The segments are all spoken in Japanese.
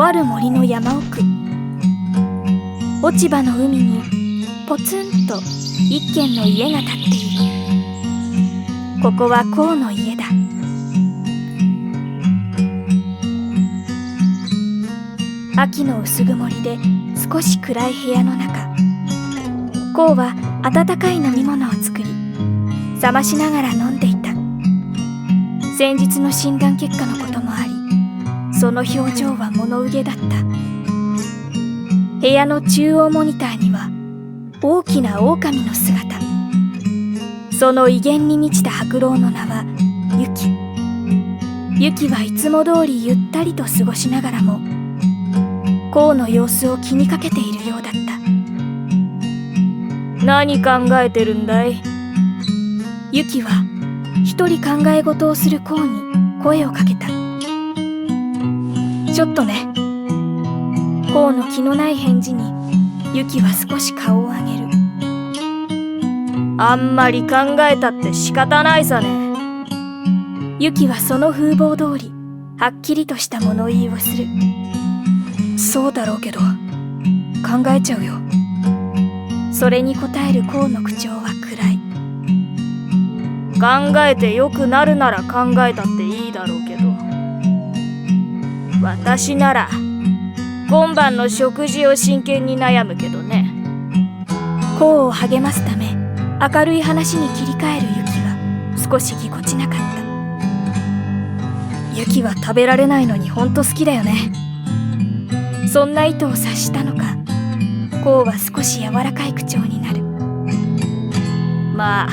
とある森の山奥、落ち葉の海にポツンと一軒の家が建っている。ここはコウの家だ。秋の薄曇りで少し暗い部屋の中、コウは温かい飲み物を作り、冷ましながら飲んでいた。先日の診断結果のこともあり、その表情は物憂げだった。部屋の中央モニターには大きな狼の姿。その威厳に満ちた白老の名はユキ。ユキはいつも通りゆったりと過ごしながらも、コウの様子を気にかけているようだった。何考えてるんだい？ユキは一人考え事をするコウに声をかけた。ちょっとね。コウの気のない返事にユキは少し顔を上げる。あんまり考えたって仕方ないさね。ユキはその風貌通りはっきりとした物言いをする。そうだろうけど考えちゃうよ。それに答えるコウの口調は暗い。考えてよくなるなら考えたっていいだろうけど、私なら今晩の食事を真剣に悩むけどね。コウを励ますため明るい話に切り替えるユキは少しぎこちなかった。ユキは食べられないのにほんと好きだよね。そんな意図を察したのか、コウは少し柔らかい口調になる。まあ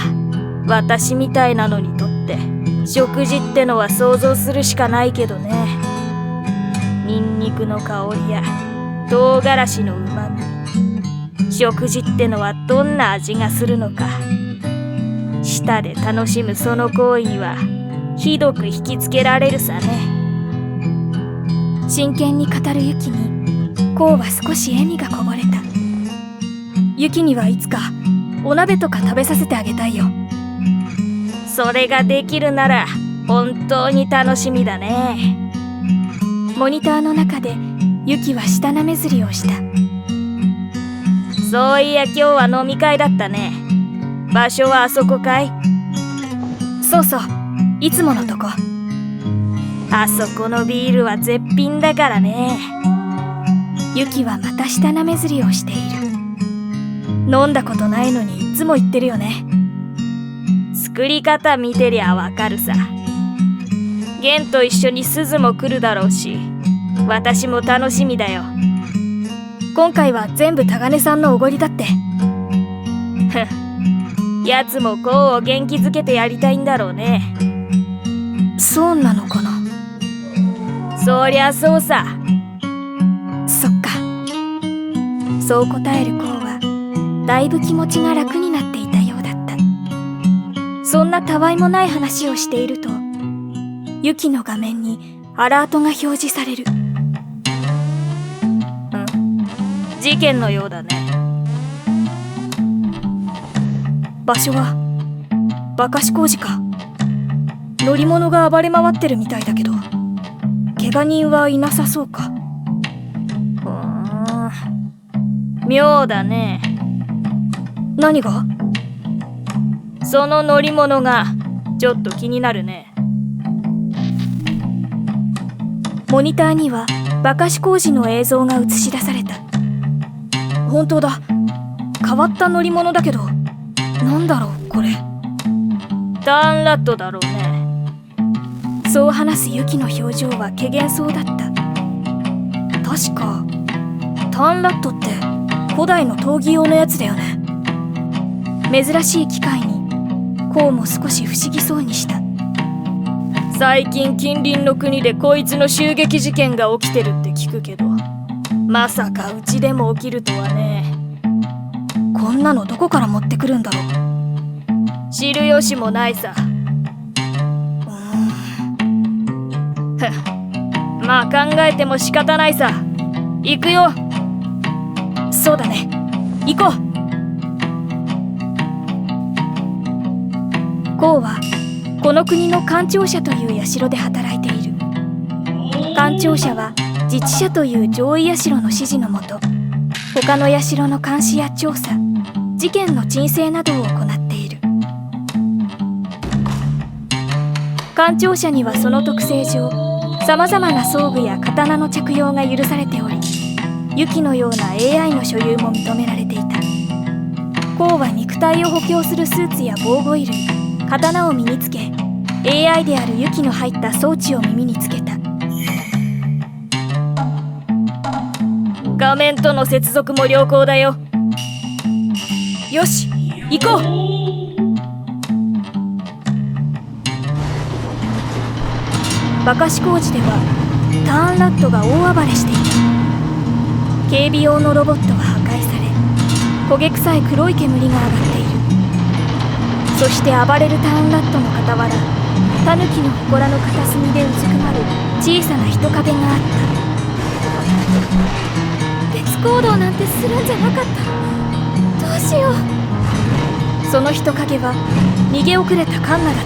私みたいなのにとって食事ってのは想像するしかないけどね。ニンニクの香りや唐辛子のうまみ、食事ってのはどんな味がするのか、舌で楽しむその行為にはひどく引きつけられるさね。真剣に語るユキにコウは少し笑みがこぼれた。ユキにはいつかお鍋とか食べさせてあげたいよ。それができるなら本当に楽しみだね。モニターの中でユキは舌なめずりをした。そういや今日は飲み会だったね。場所はあそこかい？そうそう、いつものとこ。あそこのビールは絶品だからね。ユキはまた舌なめずりをしている。飲んだことないのにいつも言ってるよね。作り方見てりゃわかるさ。ゲンと一緒にスズも来るだろうし、私も楽しみだよ。今回は全部タガネさんのおごりだって。やつもコウを元気づけてやりたいんだろうね。そうなのかな。そりゃそうさ。そっか。そう答えるコウはだいぶ気持ちが楽になっていたようだった。そんなたわいもない話をしていると、ユキの画面にアラートが表示される。事件のようだね。場所はバカシ工事か。乗り物が暴れ回ってるみたいだけど、怪我人はいなさそうか。妙だね。何が？その乗り物がちょっと気になるね。モニターにはバカシ工事の映像が映し出された。本当だ。変わった乗り物だけど、なんだろうこれ。ターンラットだろうね。そう話すユキの表情は怪訝そうだった。確かターンラットって古代の闘技用のやつだよね。珍しい機械にコウも少し不思議そうにした。最近近隣の国でこいつの襲撃事件が起きてるって聞くけど、まさかうちでも起きるとはね。こんなのどこから持ってくるんだろう。知る由もないさ。まあ考えても仕方ないさ。行くよ。そうだね、行こう。コウはこの国の艦長社という社で働いている。艦長社は自治社という上位社の指示のもと、他の社の監視や調査、事件の鎮静などを行っている。艦長者にはその特性上、さまざまな装具や刀の着用が許されており、ユキのような AI の所有も認められていた。コウは肉体を補強するスーツや防護衣類、刀を身につけ、 AI であるユキの入った装置を耳につけた。画面との接続も良好だよ。よし、行こう。バカシ工事ではターンラットが大暴れしていた。警備用のロボットは破壊され、焦げ臭い黒い煙が上がっている。そして暴れるターンラットの傍ら、タヌキの祠の片隅でうずくまる小さな人影があった。別行動なんてするんじゃなかった。どうしよう。その人影は逃げ遅れたカンナだっ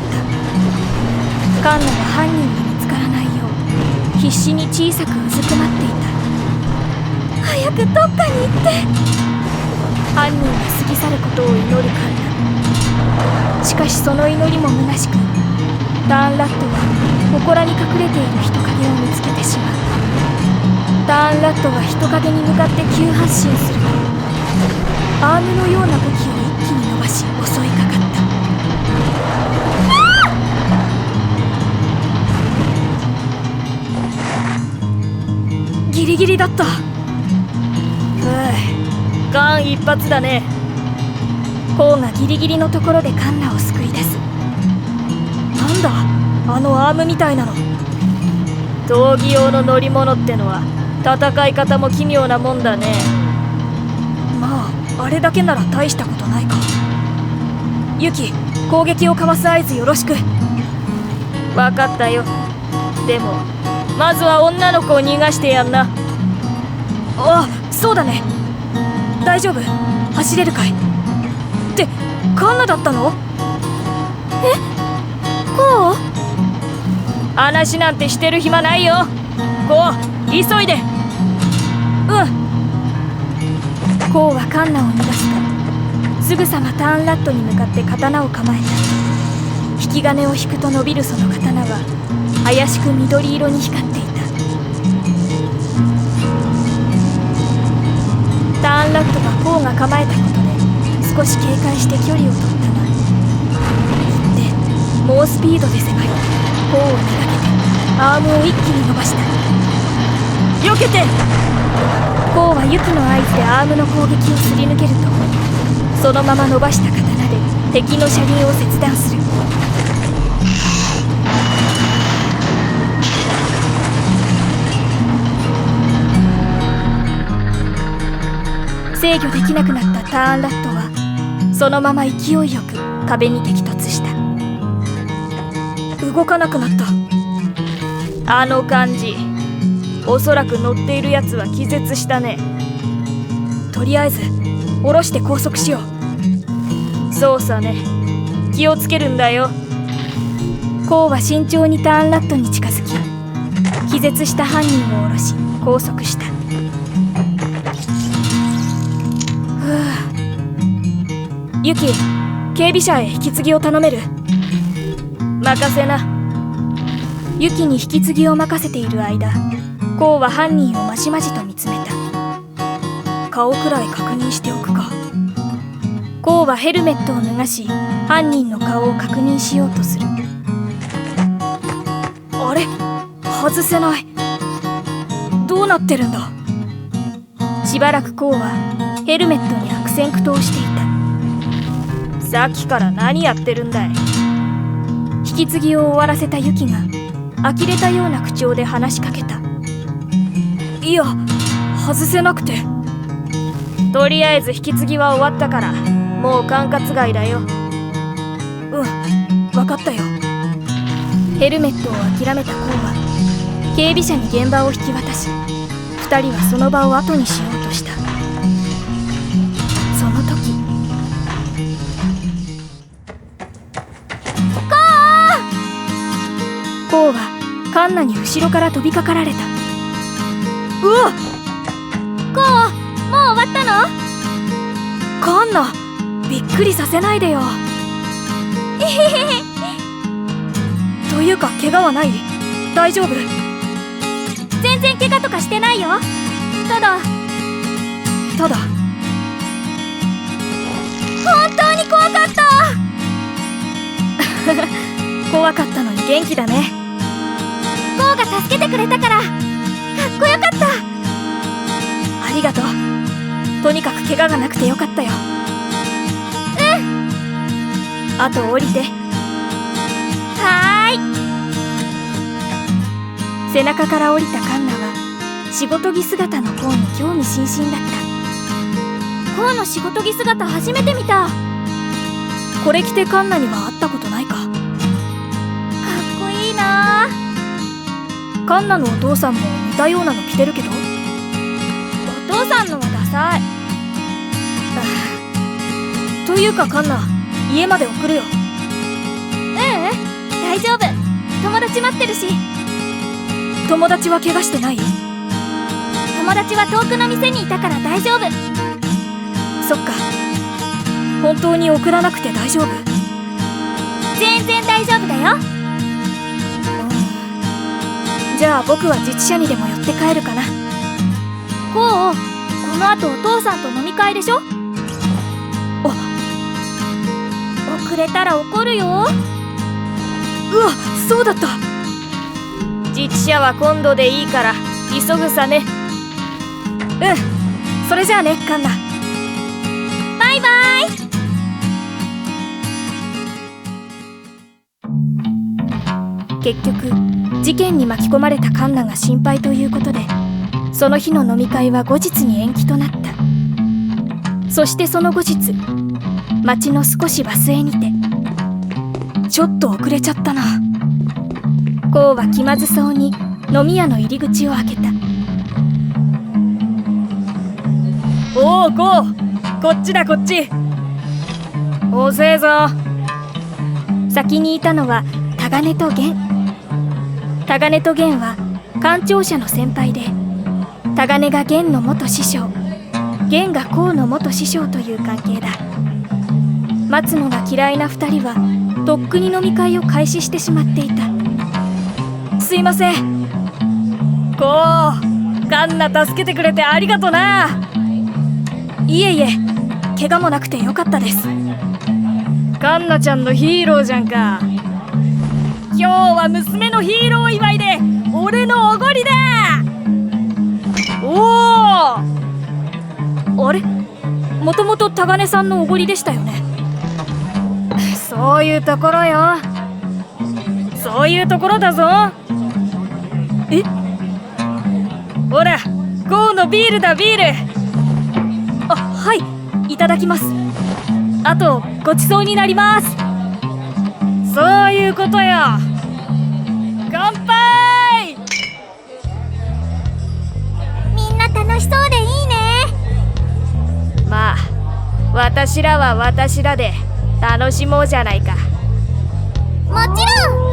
た。カンナは犯人に見つからないよう必死に小さくうずくまっていた。早くどっかに行って。犯人が過ぎ去ることを祈るカンナ。しかしその祈りも虚しく、ターンラットは祠に隠れている人影を見つけてしまう。ターンラットは人影に向かって急発進すると、アームのような武器を一気に伸ばし襲いかかった。ギリギリだった。間一髪だね。コウがギリギリのところでカンナを救い出す。なんだあのアームみたいなの。闘技用の乗り物ってのは戦い方も奇妙なもんだね。まああれだけなら大したことないか。ユキ、攻撃をかわす合図よろしく。分かったよ。でもまずは女の子を逃がしてやんな。あ、そうだね。大丈夫、走れるかい。ってカンナだったの？え、こう？話なんてしてる暇ないよ。こう、急いで。コウはカンナを逃がすと、すぐさまターンラットに向かって刀を構えた。引き金を引くと伸びるその刀は怪しく緑色に光っていた。ターンラットがコウが構えたことで少し警戒して距離を取ったが、で猛スピードで迫り、コウをめがけてアームを一気に伸ばした。避けて。コウはユキの合図でアームの攻撃をすり抜けると、そのまま伸ばした刀で敵の車輪を切断する。制御できなくなったターンラットはそのまま勢いよく壁に激突した。動かなくなった。あの感じ、おそらく乗っているやつは気絶したね。とりあえず下ろして拘束しよう。そうさね、気をつけるんだよ。コウは慎重にターンラットに近づき、気絶した犯人を下ろし拘束した。ユキ、警備車へ引き継ぎを頼める？任せな。ユキに引き継ぎを任せている間、コウは犯人をまじまじと見つめた。顔くらい確認しておくか。コウはヘルメットを脱がし、犯人の顔を確認しようとする。あれ、外せない。どうなってるんだ。しばらくコウはヘルメットに悪戦苦闘していた。さっきから何やってるんだい。引き継ぎを終わらせたユキが呆れたような口調で話しかけた。いや、外せなくて。とりあえず引き継ぎは終わったから、もう管轄外だよ。分かったよ。ヘルメットを諦めたコウは警備車に現場を引き渡し、2人はその場を後にしようとした。その時、コウはカンナに後ろから飛びかかられた。うわ、こう、もう終わったの？カンナ、びっくりさせないでよ。えへへへ。というか怪我はない？大丈夫？全然怪我とかしてないよ。ただ本当に怖かった。怖かったのに元気だね。ゴーが助けてくれたからかっこよかった。ありがとう。とにかく怪我がなくてよかったよ。うん。あと降りて。はーい。背中から降りたカンナは仕事着姿のコウに興味津々だった。コウの仕事着姿初めて見た。かっこれ着てカンナには会ったことないか？こいいな。カンナのお父さんも似たようなの着てるけど。お父さんのはダサい。というかカンナ、家まで送るよ。大丈夫。友達待ってるし。友達は怪我してない？友達は遠くの店にいたから大丈夫。そっか。本当に送らなくて大丈夫？全然大丈夫だよ。じゃあ僕は自治車にでも寄って帰るかな。こう、この後お父さんと飲み会でしょ？遅れたら怒るよ。うわ、そうだった。自治車は今度でいいから急ぐさね。それじゃあね、カンナ。バイバイ。結局事件に巻き込まれたカンナが心配ということで、その日の飲み会は後日に延期となった。そしてその後日、町の少しバスへにて、ちょっと遅れちゃったな。コウは気まずそうに飲み屋の入り口を開けた。おお、コウ、こっちだこっち。遅えぞ。先にいたのはタガネとゲン。タガネとゲンは艦長者の先輩で、タガネがゲンの元師匠、ゲンがコウの元師匠という関係だ。待つのが嫌いな2人はとっくに飲み会を開始してしまっていた。すいません。コウ、カンナ助けてくれてありがとな。いえいえ、怪我もなくてよかったです。カンナちゃんのヒーローじゃんか。今日は娘のヒーロー祝いで俺のおごりだ。おお、あれ、もともとタガネさんのおごりでしたよね。そういうところよ。そういうところだぞ。え、ほら、コウのビールだ、ビール。あ、はい、いただきます。あとごちそうになります。そういうことよ。乾杯。みんな楽しそうでいいね。まあ、私らは私らで楽しもうじゃないか。もちろん。